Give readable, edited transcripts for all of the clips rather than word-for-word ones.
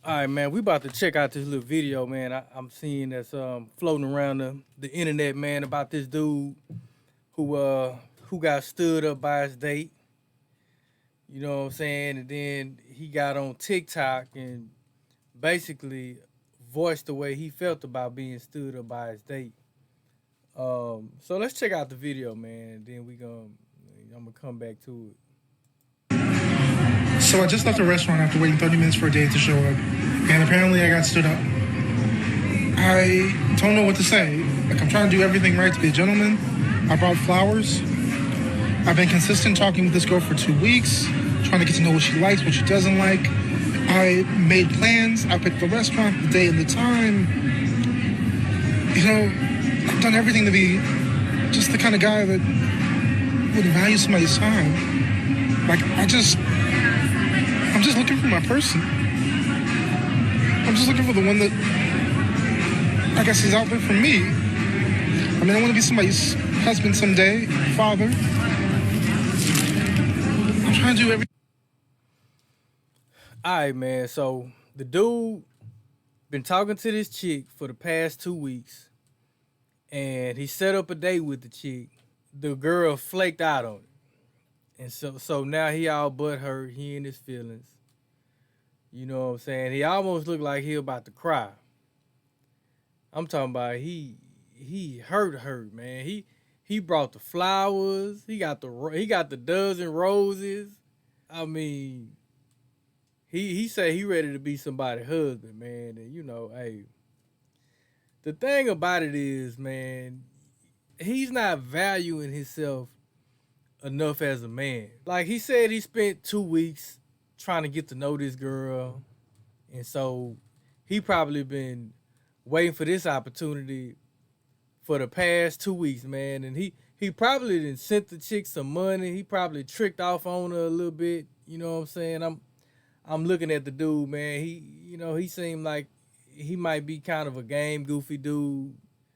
All right, man. We about to check out this little video, man. I'm seeing that's floating around the internet, man, about this dude who uh who got stood up by his date. You know what I'm saying? And then he got on TikTok and basically voiced the way he felt about being stood up by his date. So let's check out the video, man. And then I'm gonna come back to it. So I just left a restaurant after waiting 30 minutes for a date to show up, and apparently I got stood up. I don't know what to say. Like, I'm trying to do everything right to be a gentleman. I brought flowers. I've been consistent talking with this girl for 2 weeks, trying to get to know what she likes, what she doesn't like. I made plans. I picked the restaurant, the day, and the time. You know, I've done everything to be just the kind of guy that would value somebody's time. Like, I'm just looking for my person. I'm just looking for the one that, I guess, is out there for me. I mean, I want to be somebody's husband someday, father. I'm trying to do everything. All right, man. So the dude been talking to this chick for the past 2 weeks, and he set up a date with the chick. The girl flaked out on it, and so now he all but hurt. He in his feelings. You know what I'm saying? He almost looked like he about to cry. I'm talking about he hurt, man. He brought the flowers. He got the dozen roses. I mean, he said he ready to be somebody's husband, man. And hey, the thing about it is, man, he's not valuing himself enough as a man. Like he said, he spent 2 weeks trying to get to know this girl, and so he probably been waiting for this opportunity for the past 2 weeks, man. And he probably done sent the chick some money. He probably tricked off on her a little bit. You know what I'm saying? I'm looking at the dude, man. He seemed like he might be kind of a game goofy dude.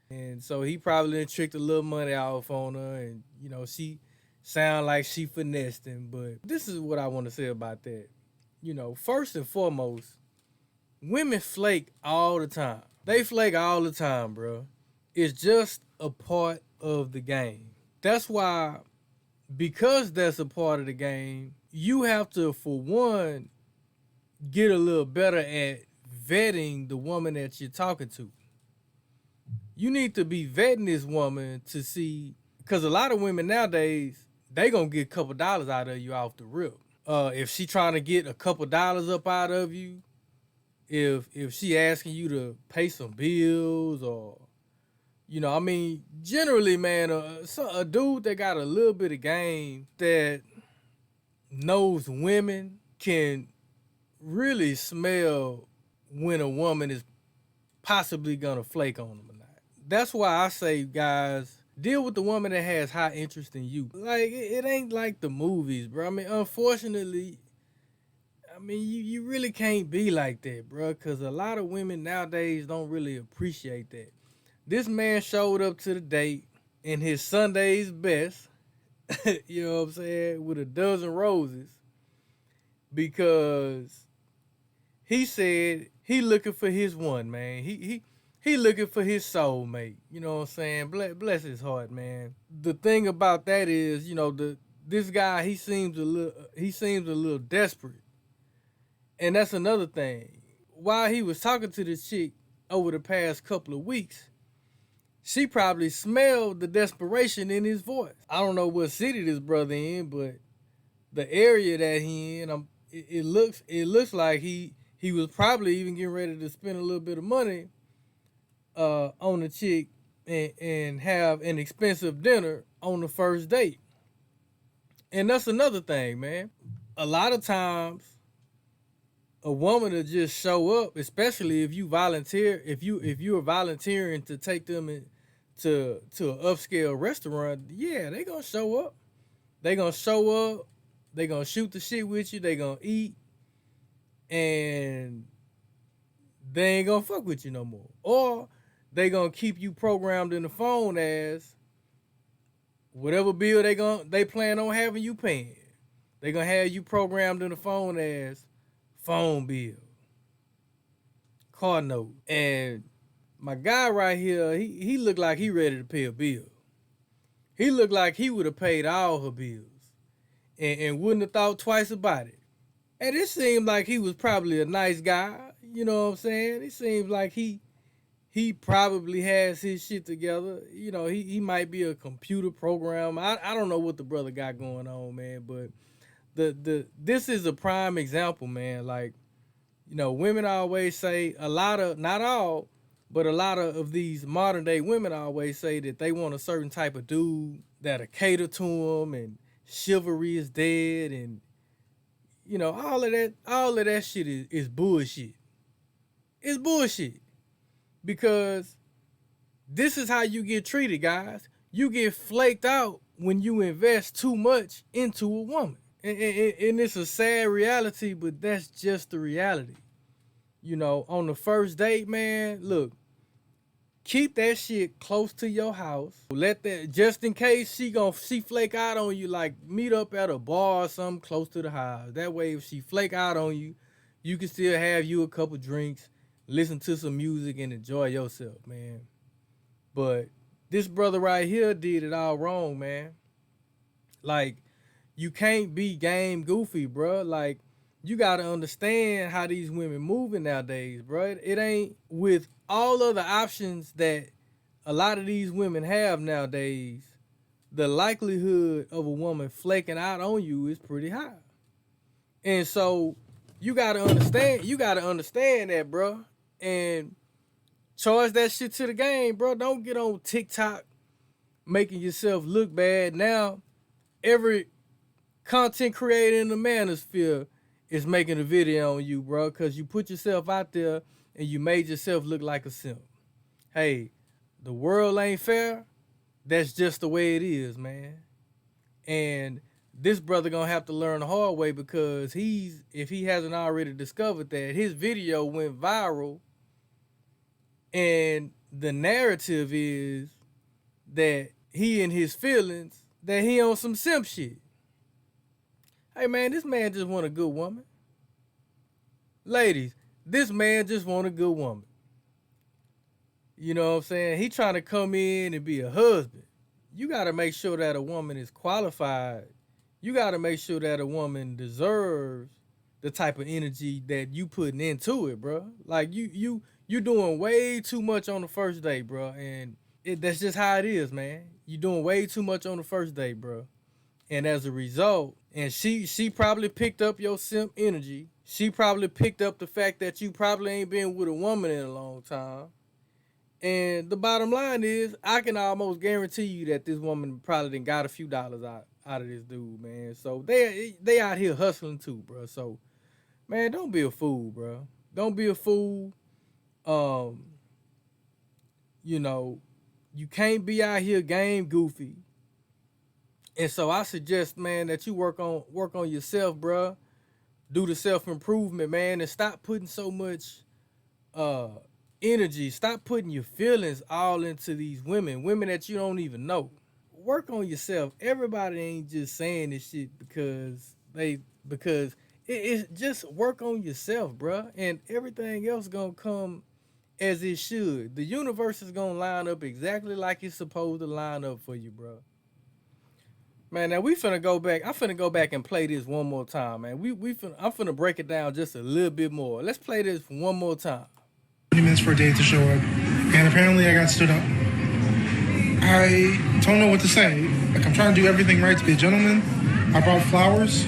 And so he probably done tricked a little money off on her, and she sound like she finessed him. But this is what I want to say about that. First and foremost, women flake all the time. They flake all the time, bro. It's just a part of the game. That's why, because that's a part of the game, you have to, for one, get a little better at vetting the woman that you're talking to. You need to be vetting this woman to see, because a lot of women nowadays, they gonna get a couple dollars out of you off the rip. If she trying to get a couple dollars up out of you, if she asking you to pay some bills, or I mean, generally, man, a dude that got a little bit of game, that knows women, can really smell when a woman is possibly gonna flake on them or not. That's why I say, guys, deal with the woman that has high interest in you. Like, it ain't like the movies, bro. I mean, unfortunately, you really can't be like that, bro, because a lot of women nowadays don't really appreciate that. This man showed up to the date in his Sunday's best, you know what I'm saying, with a dozen roses, because he said he looking for his one, man. He looking for his soulmate. You know what I'm saying? Bless his heart, man. The thing about that is, this guy, he seems a little desperate. And that's another thing. While he was talking to this chick over the past couple of weeks, she probably smelled the desperation in his voice. I don't know what city this brother in, but the area that he in, it looks like he was probably even getting ready to spend a little bit of money on the chick, and have an expensive dinner on the first date. And that's another thing, man. A lot of times, a woman will just show up, especially if you volunteer, if you are volunteering to take them to an upscale restaurant. Yeah, they gonna show up. They gonna show up. They gonna shoot the shit with you. They gonna eat, and they ain't gonna fuck with you no more. Or they gonna keep you programmed in the phone as whatever bill they plan on having you paying. They gonna have you programmed in the phone as phone bill. car note. And my guy right here, he looked like he ready to pay a bill. He looked like he would have paid all her bills and wouldn't have thought twice about it. And it seemed like he was probably a nice guy. You know what I'm saying? It seems like he probably has his shit together. You know, he might be a computer programmer. I don't know what the brother got going on, man, but this is a prime example, man. Like, you know, women always say a lot of, not all, but a lot of these modern day women always say that they want a certain type of dude that'll cater to them, and chivalry is dead, and you know, all of that shit is bullshit. It's bullshit because this is how you get treated, guys. You get flaked out when you invest too much into a woman. And it's a sad reality, but that's just the reality. You know, on the first date, man, look, keep that shit close to your house. Let that, just in case she flake out on you, like meet up at a bar or something close to the house. That way, if she flake out on you, you can still have you a couple drinks, listen to some music, and enjoy yourself, man. But this brother right here did it all wrong, man. Like, you can't be game goofy, bro. Like, you got to understand how these women moving nowadays, bro. It ain't with all other options that a lot of these women have nowadays. The likelihood of a woman flaking out on you is pretty high. And so you got to understand that, bro. And charge that shit to the game, bro. Don't get on TikTok making yourself look bad. Now, every content creator in the manosphere is making a video on you, bro, because you put yourself out there and you made yourself look like a simp. Hey, the world ain't fair. That's just the way it is, man. And this brother gonna have to learn the hard way, because if he hasn't already discovered that, his video went viral, and the narrative is that he in his feelings, that he on some simp shit. Hey, man, this man just want a good woman. Ladies, this man just want a good woman. You know what I'm saying? He trying to come in and be a husband. You got to make sure that a woman is qualified. You got to make sure that a woman deserves the type of energy that you putting into it, bro. Like, you doing way too much on the first date, bro. And that's just how it is, man. You doing way too much on the first date, bro. And as a result, and she probably picked up your simp energy. She probably picked up the fact that you probably ain't been with a woman in a long time. And the bottom line is, I can almost guarantee you that this woman probably done got a few dollars out of this dude, man. So they out here hustling too, bro. So, man, don't be a fool, bro. Don't be a fool. You know, you can't be out here game goofy. And so I suggest, man, that you work on yourself, bro. Do the self-improvement, man, and stop putting so much energy. Stop putting your feelings all into these women that you don't even know. Work on yourself. Everybody ain't just saying this shit because it's just work on yourself, bro, and everything else gonna come as it should. The universe is gonna line up exactly like it's supposed to line up for you, bro. Man, now we finna go back. I'm finna go back and play this one more time, man. I'm finna break it down just a little bit more. Let's play this one more time. 20 minutes for a date to show up, and apparently I got stood up. I don't know what to say. Like, I'm trying to do everything right to be a gentleman. I brought flowers.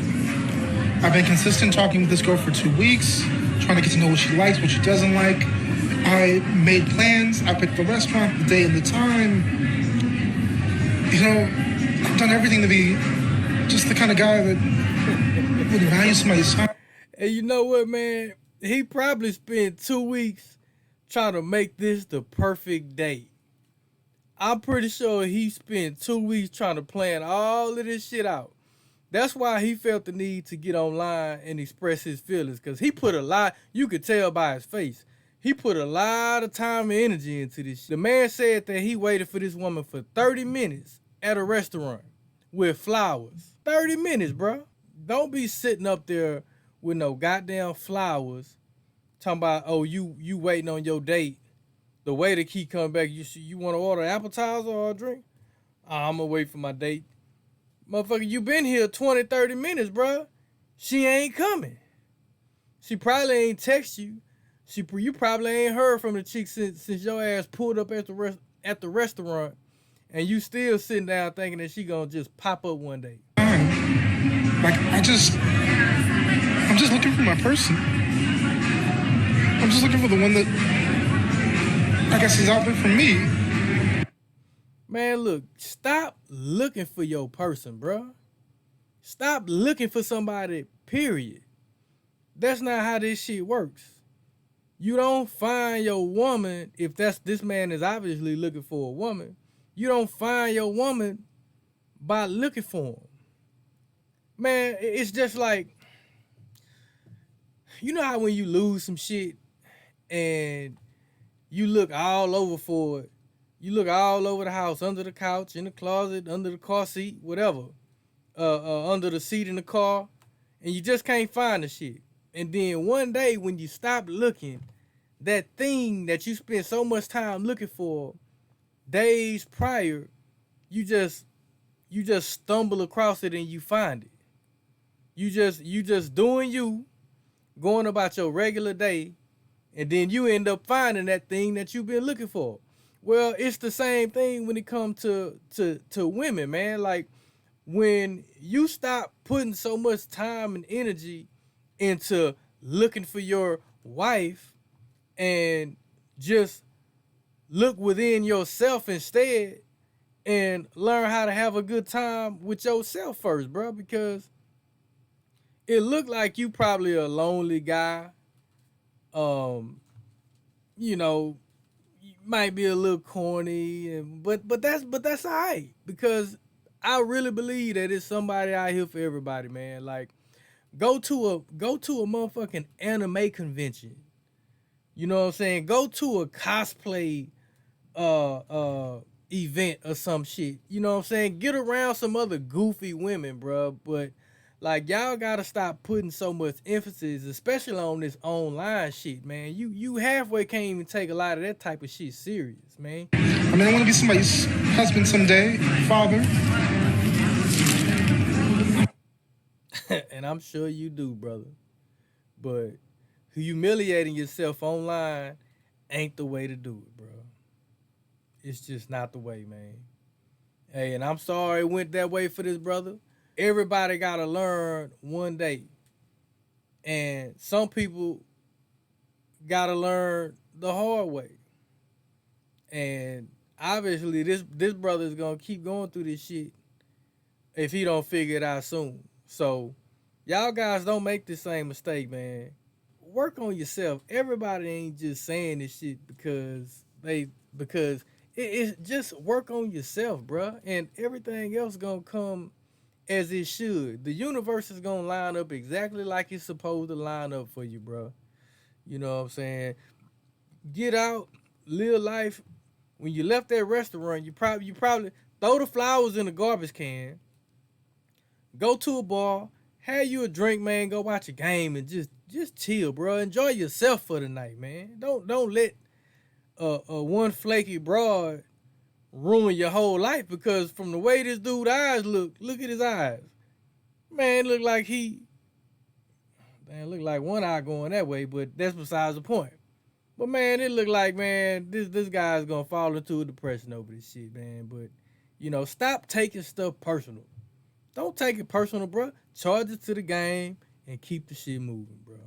I've been consistent talking with this girl for 2 weeks, trying to get to know what she likes, what she doesn't like. I made plans. I picked the restaurant, the day, and the time. You know, I've done everything to be just the kind of guy that would value somebody's time. And you know what, man? He probably spent 2 weeks trying to make this the perfect date. I'm pretty sure he spent 2 weeks trying to plan all of this shit out. That's why he felt the need to get online and express his feelings, because he put a lot, you could tell by his face, he put a lot of time and energy into this shit. The man said that he waited for this woman for 30 minutes at a restaurant with flowers. 30 minutes, bro. Don't be sitting up there with no goddamn flowers Talking about, oh, you waiting on your date. The waiter keep coming back. You want to order appetizer or a drink? I'm gonna wait for my date. Motherfucker, you been here 20, 30 minutes, bro. She ain't coming. She probably ain't text you. You probably ain't heard from the chick since your ass pulled up at the restaurant, and you still sitting down thinking that she gonna just pop up one day. Like I'm just looking for my person. I'm just looking for the one that I guess is out there for me. Man, look, stop looking for your person, bro. Stop looking for somebody, period. That's not how this shit works. You don't find your woman, if this man is obviously looking for a woman, you don't find your woman by looking for him. Man, it's just like, you know how when you lose some shit and you look all over for it. You look all over the house, under the couch, in the closet, under the car seat, whatever, under the seat in the car, and you just can't find the shit. And then one day when you stop looking, that thing that you spent so much time looking for days prior, you just stumble across it and you find it. You just doing you, going about your regular day, and then you end up finding that thing that you've been looking for. Well, it's the same thing when it comes to women, man. Like, when you stop putting so much time and energy into looking for your wife and just look within yourself instead and learn how to have a good time with yourself first, bro, because it looked like you probably a lonely guy. You know, you might be a little corny, but that's all right, because I really believe that it's somebody out here for everybody, man. Like, go to a motherfucking anime convention. You know what I'm saying? Go to a cosplay event or some shit. You know what I'm saying? Get around some other goofy women, bro. But like, y'all gotta stop putting so much emphasis, especially on this online shit, man. You halfway can't even take a lot of that type of shit serious, man. I mean, I want to be somebody's husband someday, father. And I'm sure you do, brother. But humiliating yourself online ain't the way to do it, bro. It's just not the way, man. Hey, and I'm sorry it went that way for this brother. Everybody gotta learn one day. And some people gotta learn the hard way. And obviously this brother is gonna keep going through this shit if he don't figure it out soon. So y'all guys don't make the same mistake, man. Work on yourself. Everybody ain't just saying this shit because it's just work on yourself, bruh. And everything else gonna come as it should. The universe is gonna line up exactly like it's supposed to line up for you, bruh. You know what I'm saying? Get out, live life. When you left that restaurant, you probably throw the flowers in the garbage can. Go to a bar, have you a drink, man. Go watch a game and just chill, bro. Enjoy yourself for the night, man. Don't let one flaky broad ruin your whole life, because from the way this dude's eyes look at his eyes, man. Look like look like one eye going that way, but that's besides the point. But man, it look like, man, this guy's gonna fall into a depression over this shit, man. But stop taking stuff personal. Don't take it personal, bro. Charge it to the game and keep the shit moving, bro.